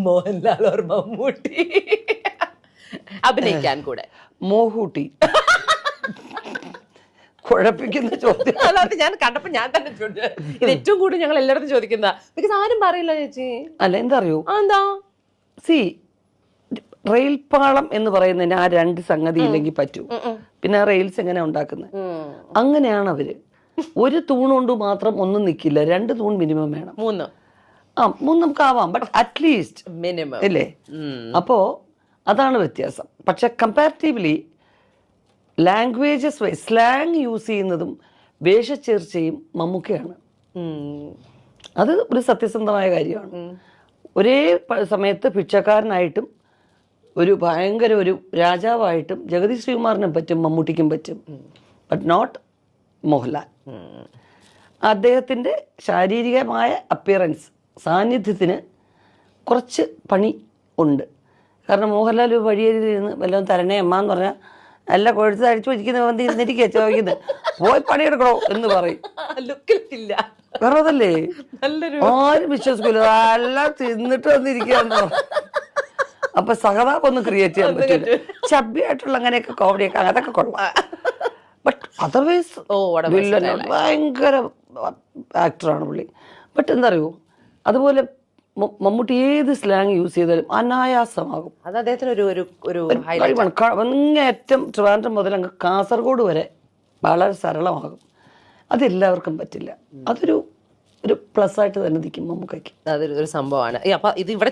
Mohanlal or Mammootty അഭിനയിക്കാൻ കൂടെ? മോഹൂട്ടി. കുഴപ്പിക്കുന്ന ചോദ്യം. അല്ലാതെ ഞാൻ കണ്ടപ്പോ ഞാൻ തന്നെ ചോദിച്ചത്. ഇത് ഏറ്റവും കൂടുതൽ ഞങ്ങൾ എല്ലായിടത്തും ചോദിക്കുന്ന, ബിക്കോസ് ആരും പറയില്ല ചേച്ചി. അല്ല, എന്താ അറിയോ, എന്താ റെയിൽപാളം എന്ന് പറയുന്നതിന് ആ രണ്ട് സംഗതി ഇല്ലെങ്കിൽ പറ്റൂ. പിന്നെ ആ റെയിൽസ് എങ്ങനെ ഉണ്ടാക്കുന്നത്? അങ്ങനെയാണ് അവര്. ഒരു തൂൺ കൊണ്ട് മാത്രം ഒന്നും നിൽക്കില്ല, 2 തൂൺ മിനിമം വേണം. 3 നമുക്ക് ആവാം, ബട്ട് അറ്റ്ലീസ്റ്റ് മിനിമം അല്ലേ? അപ്പോ അതാണ് വ്യത്യാസം. പക്ഷെ കമ്പാരിറ്റീവ്ലി ലാംഗ്വേജസ് സ്ലാങ് യൂസ് ചെയ്യുന്നതും വേഷച്ചേർച്ചയും മമ്മൂക്കയാണ്. അത് ഒരു സത്യസന്ധമായ കാര്യമാണ്. ഒരേ സമയത്ത് ഭിക്ഷക്കാരനായിട്ടും ഒരു ഭയങ്കര ഒരു രാജാവായിട്ടും ജഗതി ശ്രീകുമാറിനും പറ്റും, മമ്മൂട്ടിക്കും പറ്റും, ബട്ട് നോട്ട് മോഹൻലാൽ. അദ്ദേഹത്തിൻ്റെ ശാരീരികമായ അപ്പിയറൻസ്, സാന്നിധ്യത്തിന് കുറച്ച് പണി ഉണ്ട്. കാരണം മോഹൻലാൽ വഴിയരിന്ന് വല്ലതും തരണേ അമ്മ എന്ന് പറഞ്ഞാൽ നല്ല കൊഴുത്ത് അടിച്ചു വെച്ചിരിക്കുന്ന വന്ന് ഇരുന്നിരിക്കുക ചോദിക്കുന്നത്, പോയി പണിയെടുക്കണോ എന്ന് പറയും. വെറുതല്ലേ, ആരും വിശ്വസിക്കില്ല, എല്ലാം തിന്നിട്ട് വന്നിരിക്കുകയെന്ന്. അപ്പൊ സഹതാപം ഒന്ന് ക്രിയേറ്റ് ചെയ്യാൻ പറ്റില്ല. ചബ്ബിയായിട്ടുള്ള അങ്ങനെയൊക്കെ കോമഡിയൊക്കെ അതൊക്കെ കൊള്ളാം. ബട്ട് അതർവൈസ് ഭയങ്കര ആക്ടറാണ് പുള്ളി. ബട്ട് എന്താ അറിയോ, അതുപോലെ മമ്മൂട്ടി ഏത് സ്ലാങ് യൂസ് ചെയ്താലും അനായാസമാകും. അത് അദ്ദേഹത്തിന് ഒരു അങ്ങേയറ്റം ട്രിവാൻഡ്രം മുതൽ അങ്ങ് കാസർഗോഡ് വരെ വളരെ സരളമാകും. അതെല്ലാവർക്കും പറ്റില്ല. അതൊരു പ്ലസ് ആയിട്ട് തന്നെ നിൽക്കും മമ്മൂക്കയ്ക്ക്. അതൊരു സംഭവമാണ്. അപ്പൊ ഇത് ഇവിടെ